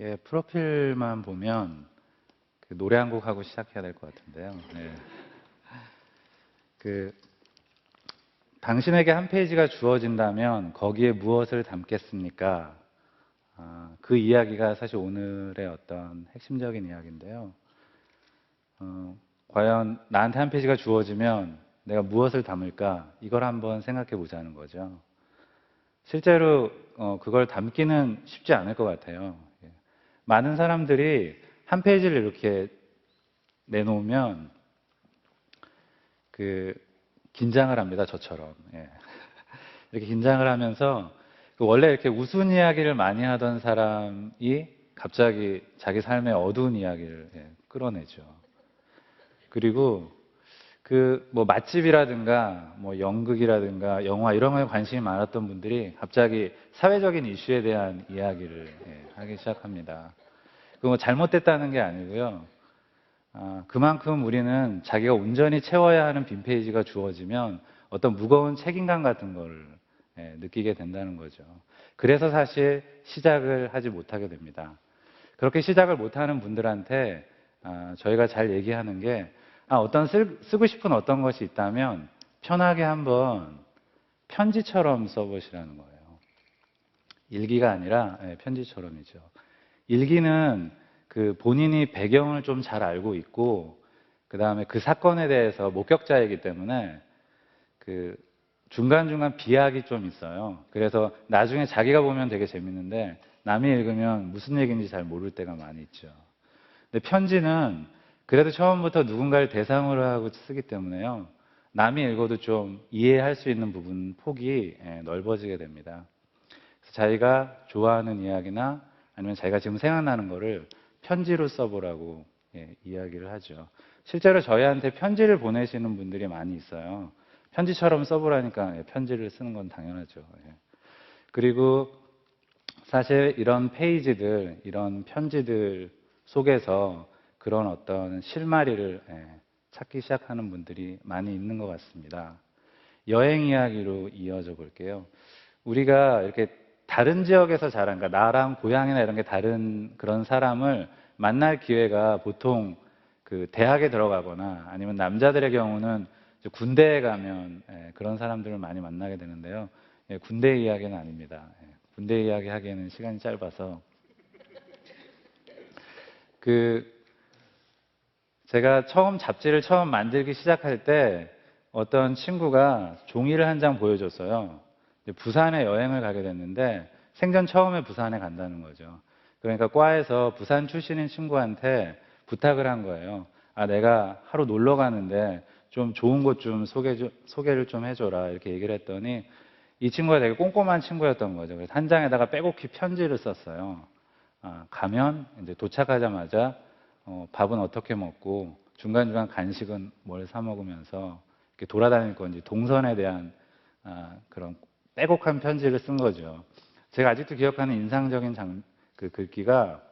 예, 프로필만 보면 그 노래 한 곡 하고 시작해야 될 것 같은데요. 네. 그 당신에게 한 페이지가 주어진다면 거기에 무엇을 담겠습니까? 그 이야기가 사실 오늘의 어떤 핵심적인 이야기인데요. 과연 나한테 한 페이지가 주어지면 내가 무엇을 담을까? 이걸 한번 생각해 보자는 거죠. 실제로 그걸 담기는 쉽지 않을 것 같아요. 예. 많은 사람들이 한 페이지를 이렇게 내놓으면 그 긴장을 합니다. 저처럼. 예. 이렇게 긴장을 하면서 원래 이렇게 우스운 이야기를 많이 하던 사람이 갑자기 자기 삶의 어두운 이야기를 끌어내죠. 그리고 그 뭐 맛집이라든가 뭐 연극이라든가 영화 이런 거에 관심이 많았던 분들이 갑자기 사회적인 이슈에 대한 이야기를 하기 시작합니다. 그거 잘못됐다는 게 아니고요. 그만큼 우리는 자기가 온전히 채워야 하는 빈 페이지가 주어지면 어떤 무거운 책임감 같은 걸 느끼게 된다는 거죠. 그래서 사실 시작을 하지 못하게 됩니다. 그렇게 시작을 못하는 분들한테 저희가 잘 얘기하는 게 어떤 쓰고 싶은 어떤 것이 있다면 편하게 한번 편지처럼 써보시라는 거예요. 일기가 아니라 편지처럼이죠. 일기는 그 본인이 배경을 좀 잘 알고 있고 그 다음에 그 사건에 대해서 목격자이기 때문에 그 중간중간 비약이 좀 있어요. 그래서 나중에 자기가 보면 되게 재밌는데 남이 읽으면 무슨 얘기인지 잘 모를 때가 많이 있죠. 근데 편지는 그래도 처음부터 누군가를 대상으로 하고 쓰기 때문에요. 남이 읽어도 좀 이해할 수 있는 부분 폭이 넓어지게 됩니다. 그래서 자기가 좋아하는 이야기나 아니면 자기가 지금 생각나는 거를 편지로 써보라고 이야기를 하죠. 실제로 저희한테 편지를 보내시는 분들이 많이 있어요. 편지처럼 써보라니까 편지를 쓰는 건 당연하죠. 그리고 사실 이런 페이지들, 이런 편지들 속에서 그런 어떤 실마리를 찾기 시작하는 분들이 많이 있는 것 같습니다. 여행 이야기로 이어져 볼게요. 우리가 이렇게 다른 지역에서 자란, 그러니까 나랑 고향이나 이런 게 다른 그런 사람을 만날 기회가 보통 그 대학에 들어가거나 아니면 남자들의 경우는 군대에 가면 그런 사람들을 많이 만나게 되는데요. 군대 이야기는 아닙니다. 군대 이야기 하기에는 시간이 짧아서 제가 잡지를 처음 만들기 시작할 때 어떤 친구가 종이를 한 장 보여줬어요. 부산에 여행을 가게 됐는데 생전 처음에 부산에 간다는 거죠. 그러니까 과에서 부산 출신인 친구한테 부탁을 한 거예요. 내가 하루 놀러 가는데 좀 좋은 곳 좀 소개를 좀 해줘라 이렇게 얘기를 했더니 이 친구가 되게 꼼꼼한 친구였던 거죠. 그래서 한 장에다가 빼곡히 편지를 썼어요. 가면 이제 도착하자마자 밥은 어떻게 먹고 중간중간 간식은 뭘 사 먹으면서 이렇게 돌아다닐 건지 동선에 대한 그런 빼곡한 편지를 쓴 거죠. 제가 아직도 기억하는 인상적인 그 글귀가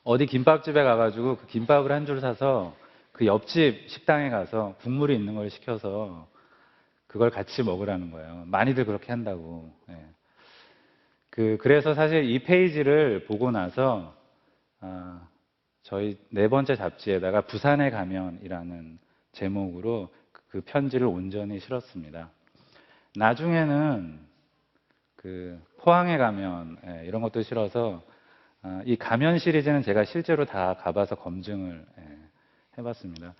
어디 김밥집에 가가지고 그 김밥을 한 줄 사서 그 옆집 식당에 가서 국물이 있는 걸 시켜서 그걸 같이 먹으라는 거예요. 많이들 그렇게 한다고. 그래서 사실 이 페이지를 보고 나서 저희 네 번째 잡지에다가 부산에 가면이라는 제목으로 그 편지를 온전히 실었습니다. 나중에는 그 포항에 가면 이런 것도 실어서 이 가면 시리즈는 제가 실제로 다 가봐서 검증을 해봤습니다.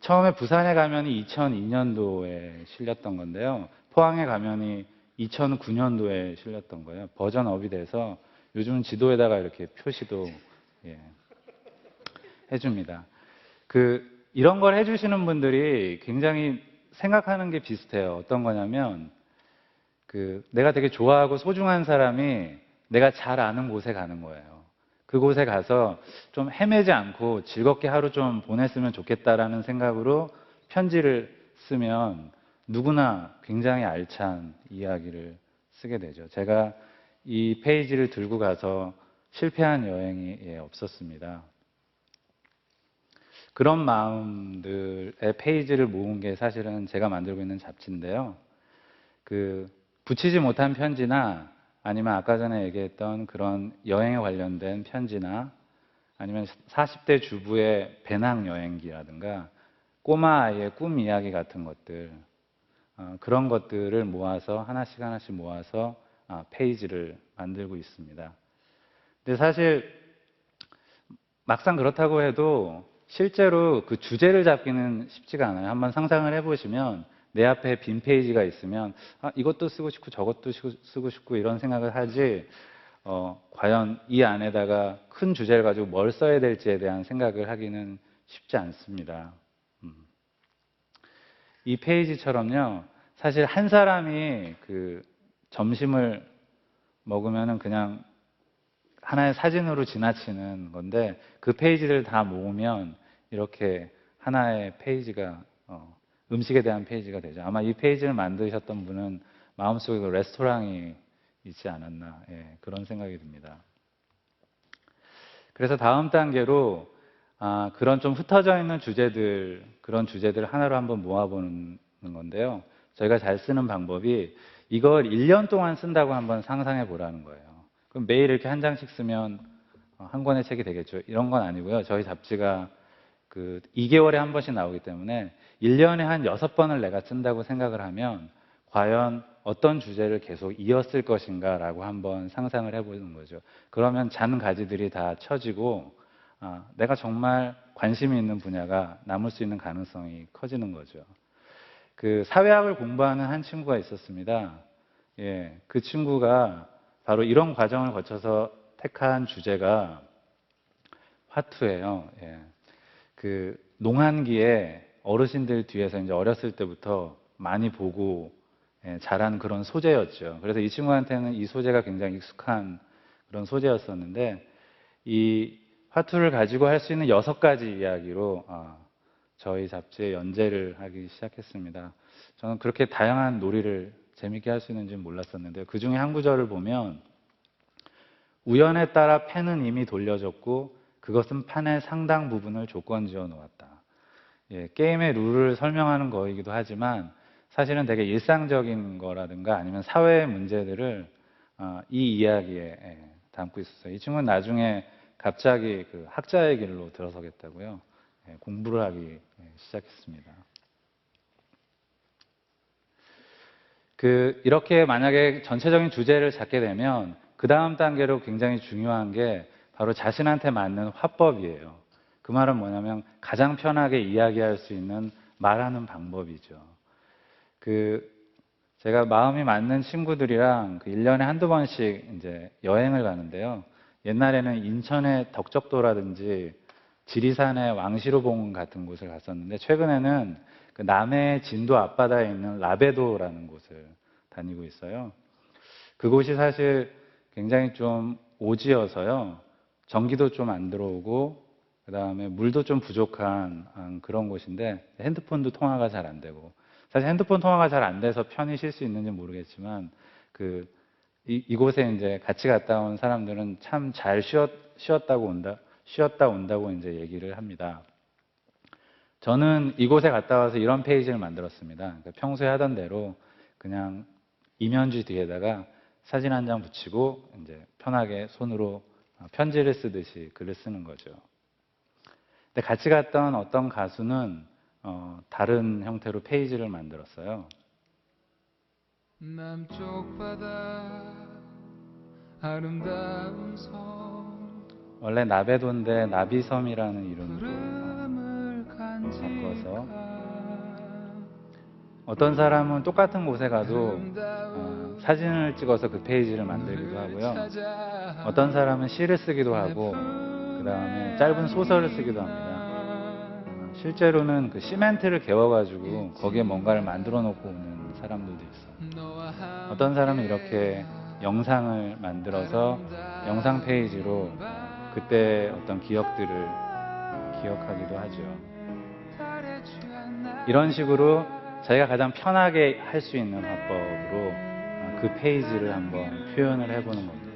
처음에 부산에 가면이 2002년도에 실렸던 건데요. 포항에 가면이 2009년도에 실렸던 거예요. 버전업이 돼서 요즘 지도에다가 이렇게 표시도 해줍니다. 이런 걸 해주시는 분들이 굉장히 생각하는 게 비슷해요. 어떤 거냐면 내가 되게 좋아하고 소중한 사람이 내가 잘 아는 곳에 가는 거예요. 그곳에 가서 좀 헤매지 않고 즐겁게 하루 좀 보냈으면 좋겠다라는 생각으로 편지를 쓰면 누구나 굉장히 알찬 이야기를 쓰게 되죠. 제가 이 페이지를 들고 가서 실패한 여행이 없었습니다. 그런 마음들의 페이지를 모은 게 사실은 제가 만들고 있는 잡지인데요. 붙이지 못한 편지나 아니면 아까 전에 얘기했던 그런 여행에 관련된 편지나 아니면 40대 주부의 배낭여행기라든가 꼬마 아이의 꿈 이야기 같은 것들, 그런 것들을 모아서 하나씩 하나씩 모아서 페이지를 만들고 있습니다. 근데 사실 막상 그렇다고 해도 실제로 그 주제를 잡기는 쉽지가 않아요. 한번 상상을 해보시면 내 앞에 빈 페이지가 있으면 이것도 쓰고 싶고 저것도 쓰고 싶고 이런 생각을 하지, 과연 이 안에다가 큰 주제를 가지고 뭘 써야 될지에 대한 생각을 하기는 쉽지 않습니다. 이 페이지처럼요, 사실 한 사람이 그 점심을 먹으면은 그냥 하나의 사진으로 지나치는 건데, 그 페이지를 다 모으면 이렇게 하나의 페이지가, 음식에 대한 페이지가 되죠. 아마 이 페이지를 만드셨던 분은 마음속에 그 레스토랑이 있지 않았나, 그런 생각이 듭니다. 그래서 다음 단계로 그런 좀 흩어져 있는 주제들, 그런 주제들을 하나로 한번 모아보는 건데요. 저희가 잘 쓰는 방법이 이걸 1년 동안 쓴다고 한번 상상해 보라는 거예요. 그럼 매일 이렇게 한 장씩 쓰면 한 권의 책이 되겠죠. 이런 건 아니고요. 저희 잡지가 그 2개월에 한 번씩 나오기 때문에 1년에 한 6번을 내가 쓴다고 생각을 하면 과연 어떤 주제를 계속 이었을 것인가라고 한번 상상을 해보는 거죠. 그러면 잔 가지들이 다 쳐지고 내가 정말 관심이 있는 분야가 남을 수 있는 가능성이 커지는 거죠. 그 사회학을 공부하는 한 친구가 있었습니다. 그 친구가 바로 이런 과정을 거쳐서 택한 주제가 화투예요. 그 농한기에 어르신들 뒤에서 이제 어렸을 때부터 많이 보고 자란 그런 소재였죠. 그래서 이 친구한테는 이 소재가 굉장히 익숙한 그런 소재였었는데, 이 화투를 가지고 할 수 있는 6가지 이야기로 저희 잡지에 연재를 하기 시작했습니다. 저는 그렇게 다양한 놀이를 재밌게 할 수 있는지는 몰랐었는데요. 그 중에 한 구절을 보면 우연에 따라 펜은 이미 돌려졌고 그것은 판의 상당 부분을 조건지어 놓았다. 게임의 룰을 설명하는 거이기도 하지만 사실은 되게 일상적인 거라든가 아니면 사회의 문제들을 이 이야기에 담고 있었어요. 이 친구는 나중에 갑자기 그 학자의 길로 들어서겠다고요. 공부를 하기 시작했습니다. 이렇게 만약에 전체적인 주제를 잡게 되면 그 다음 단계로 굉장히 중요한 게 바로 자신한테 맞는 화법이에요. 그 말은 뭐냐면 가장 편하게 이야기할 수 있는 말하는 방법이죠. 제가 마음이 맞는 친구들이랑 1년에 한두 번씩 이제 여행을 가는데요. 옛날에는 인천의 덕적도라든지 지리산의 왕시로봉 같은 곳을 갔었는데, 최근에는 그 남해 진도 앞바다에 있는 라베도라는 곳을 다니고 있어요. 그곳이 사실 굉장히 좀 오지여서요. 전기도 좀 안 들어오고 그다음에 물도 좀 부족한 그런 곳인데 핸드폰도 통화가 잘 안 되고, 사실 핸드폰 통화가 잘 안 돼서 편히 쉴 수 있는지 모르겠지만 이곳에 이제 같이 갔다 온 사람들은 참 잘 쉬었다 온다고 이제 얘기를 합니다. 저는 이곳에 갔다 와서 이런 페이지를 만들었습니다. 그러니까 평소에 하던 대로 그냥 이면지 뒤에다가 사진 한 장 붙이고 이제 편하게 손으로 편지를 쓰듯이 글을 쓰는 거죠. 근데 같이 갔던 어떤 가수는 다른 형태로 페이지를 만들었어요. 남쪽 바다 아름다운 섬, 원래 나베도인데 나비섬이라는 이름으로 바꿔서, 어떤 사람은 똑같은 곳에 가도 사진을 찍어서 그 페이지를 만들기도 하고요. 어떤 사람은 시를 쓰기도 하고 그 다음에 짧은 소설을 쓰기도 합니다. 실제로는 그 시멘트를 개워가지고 거기에 뭔가를 만들어 놓고 오는 사람들도 있어요. 어떤 사람은 이렇게 영상을 만들어서 영상 페이지로 그때 어떤 기억들을 기억하기도 하죠. 이런 식으로 자기가 가장 편하게 할 수 있는 화법으로 그 페이지를 한번 표현을 해보는 겁니다.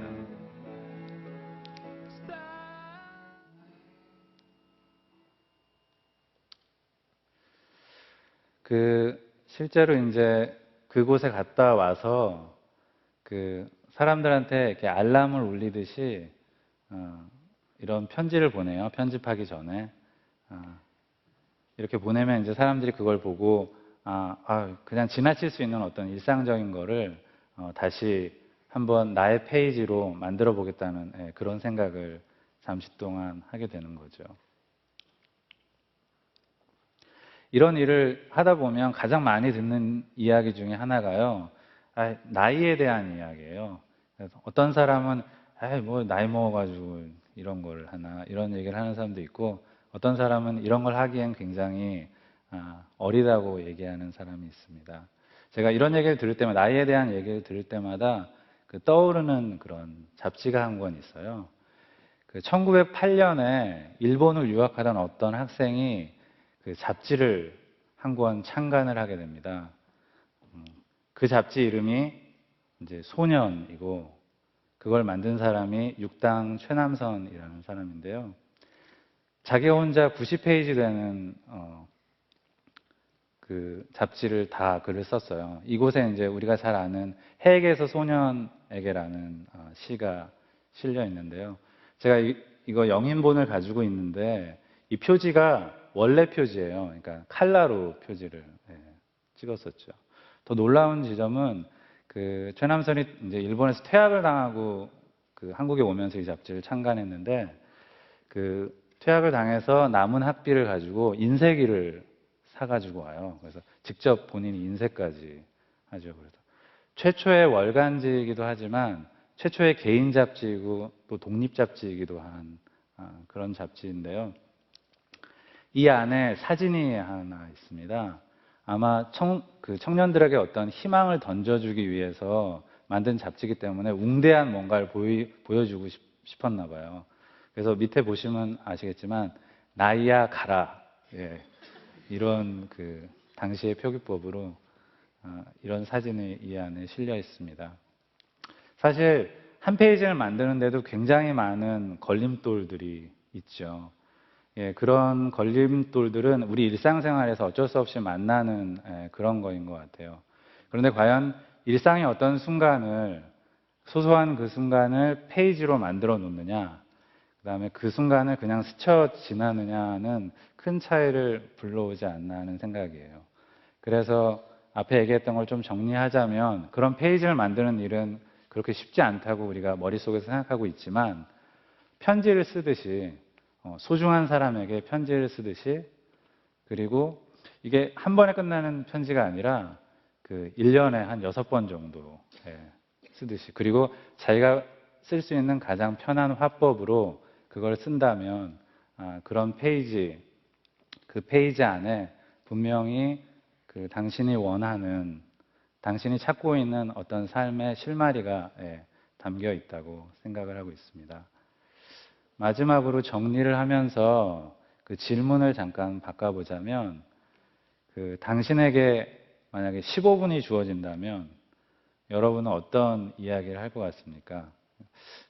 실제로 이제 그곳에 갔다 와서 사람들한테 이렇게 알람을 울리듯이 이런 편지를 보내요. 편집하기 전에. 이렇게 보내면 이제 사람들이 그걸 보고 그냥 지나칠 수 있는 어떤 일상적인 거를 다시 한번 나의 페이지로 만들어 보겠다는 그런 생각을 잠시 동안 하게 되는 거죠. 이런 일을 하다 보면 가장 많이 듣는 이야기 중에 하나가요. 나이에 대한 이야기예요. 그래서 어떤 사람은 뭐 나이 먹어가지고 이런 걸 하나 이런 얘기를 하는 사람도 있고 어떤 사람은 이런 걸 하기엔 굉장히 어리다고 얘기하는 사람이 있습니다. 제가 이런 얘기를 들을 때마다 나이에 대한 얘기를 들을 때마다 떠오르는 그런 잡지가 한 권 있어요. 1908년에 일본을 유학하던 어떤 학생이 그 잡지를 한 권 창간을 하게 됩니다. 그 잡지 이름이 이제 소년이고 그걸 만든 사람이 육당 최남선이라는 사람인데요. 자기 혼자 90페이지 되는 그 잡지를 다 글을 썼어요. 이곳에 이제 우리가 잘 아는 해에게서 소년에게라는 시가 실려 있는데요. 제가 이거 영인본을 가지고 있는데 이 표지가 원래 표지예요. 그러니까 칼라로 표지를 찍었었죠. 더 놀라운 지점은 그 최남선이 이제 일본에서 퇴학을 당하고 그 한국에 오면서 이 잡지를 창간했는데 그 퇴학을 당해서 남은 학비를 가지고 인쇄기를 사가지고 와요. 그래서 직접 본인이 인쇄까지 하죠. 그래서 최초의 월간지이기도 하지만 최초의 개인 잡지이고 또 독립 잡지이기도 한 그런 잡지인데요. 이 안에 사진이 하나 있습니다. 아마 청년들에게 어떤 희망을 던져주기 위해서 만든 잡지이기 때문에 웅대한 뭔가를 보여주고 싶었나 봐요. 그래서 밑에 보시면 아시겠지만 나이야 가라. 이런 그 당시의 표기법으로 이런 사진이 이 안에 실려 있습니다. 사실 한 페이지를 만드는데도 굉장히 많은 걸림돌들이 있죠. 그런 걸림돌들은 우리 일상생활에서 어쩔 수 없이 만나는 그런 거인 것 같아요. 그런데 과연 일상의 어떤 순간을 소소한 그 순간을 페이지로 만들어 놓느냐, 그 다음에 그 순간을 그냥 스쳐 지나느냐는 큰 차이를 불러오지 않나 하는 생각이에요. 그래서 앞에 얘기했던 걸 좀 정리하자면 그런 페이지를 만드는 일은 그렇게 쉽지 않다고 우리가 머릿속에서 생각하고 있지만 편지를 쓰듯이 소중한 사람에게 편지를 쓰듯이 그리고 이게 한 번에 끝나는 편지가 아니라 그 1년에 한 6번 정도 쓰듯이 그리고 자기가 쓸 수 있는 가장 편한 화법으로 그걸 쓴다면 그런 페이지, 그 페이지 안에 분명히 그 당신이 원하는, 당신이 찾고 있는 어떤 삶의 실마리가 담겨 있다고 생각을 하고 있습니다. 마지막으로 정리를 하면서 그 질문을 잠깐 바꿔보자면 그 당신에게 만약에 15분이 주어진다면 여러분은 어떤 이야기를 할 것 같습니까?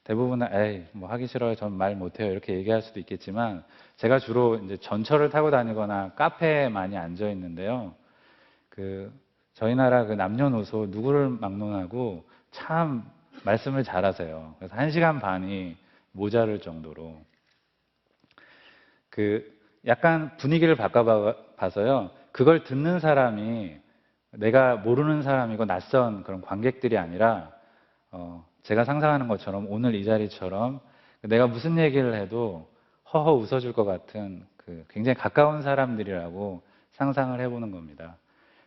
대부분은 뭐 하기 싫어요. 전 말 못해요. 이렇게 얘기할 수도 있겠지만 제가 주로 이제 전철을 타고 다니거나 카페에 많이 앉아 있는데요. 저희 나라 그 남녀노소 누구를 막론하고 참 말씀을 잘하세요. 그래서 1시간 반이 모자랄 정도로 약간 분위기를 바꿔봐서요. 그걸 듣는 사람이 내가 모르는 사람이고 낯선 그런 관객들이 아니라 제가 상상하는 것처럼 오늘 이 자리처럼 내가 무슨 얘기를 해도 허허 웃어줄 것 같은 굉장히 가까운 사람들이라고 상상을 해보는 겁니다.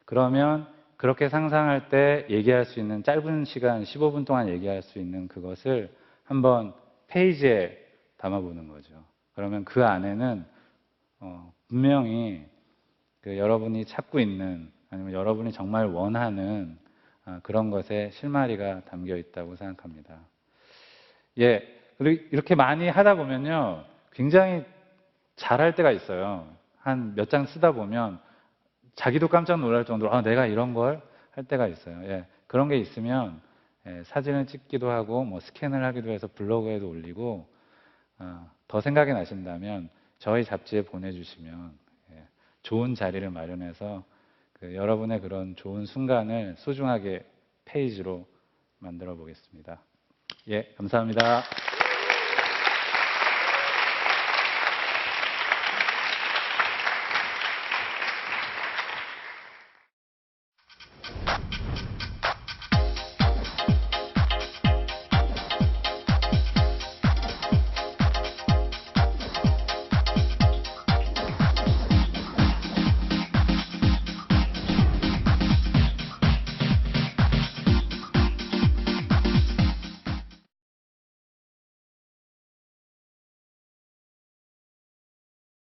그러면 그렇게 상상할 때 얘기할 수 있는 짧은 시간 15분 동안 얘기할 수 있는 그것을 한번 페이지에 담아보는 거죠. 그러면 그 안에는 분명히 여러분이 찾고 있는 아니면 여러분이 정말 원하는 그런 것에 실마리가 담겨 있다고 생각합니다. 그리고 이렇게 많이 하다 보면요, 굉장히 잘할 때가 있어요. 한 몇 장 쓰다 보면 자기도 깜짝 놀랄 정도로 내가 이런 걸 할 때가 있어요. 그런 게 있으면 사진을 찍기도 하고 뭐 스캔을 하기도 해서 블로그에도 올리고 더 생각이 나신다면 저희 잡지에 보내주시면 좋은 자리를 마련해서 여러분의 그런 좋은 순간을 소중하게 페이지로 만들어 보겠습니다. 예, 감사합니다.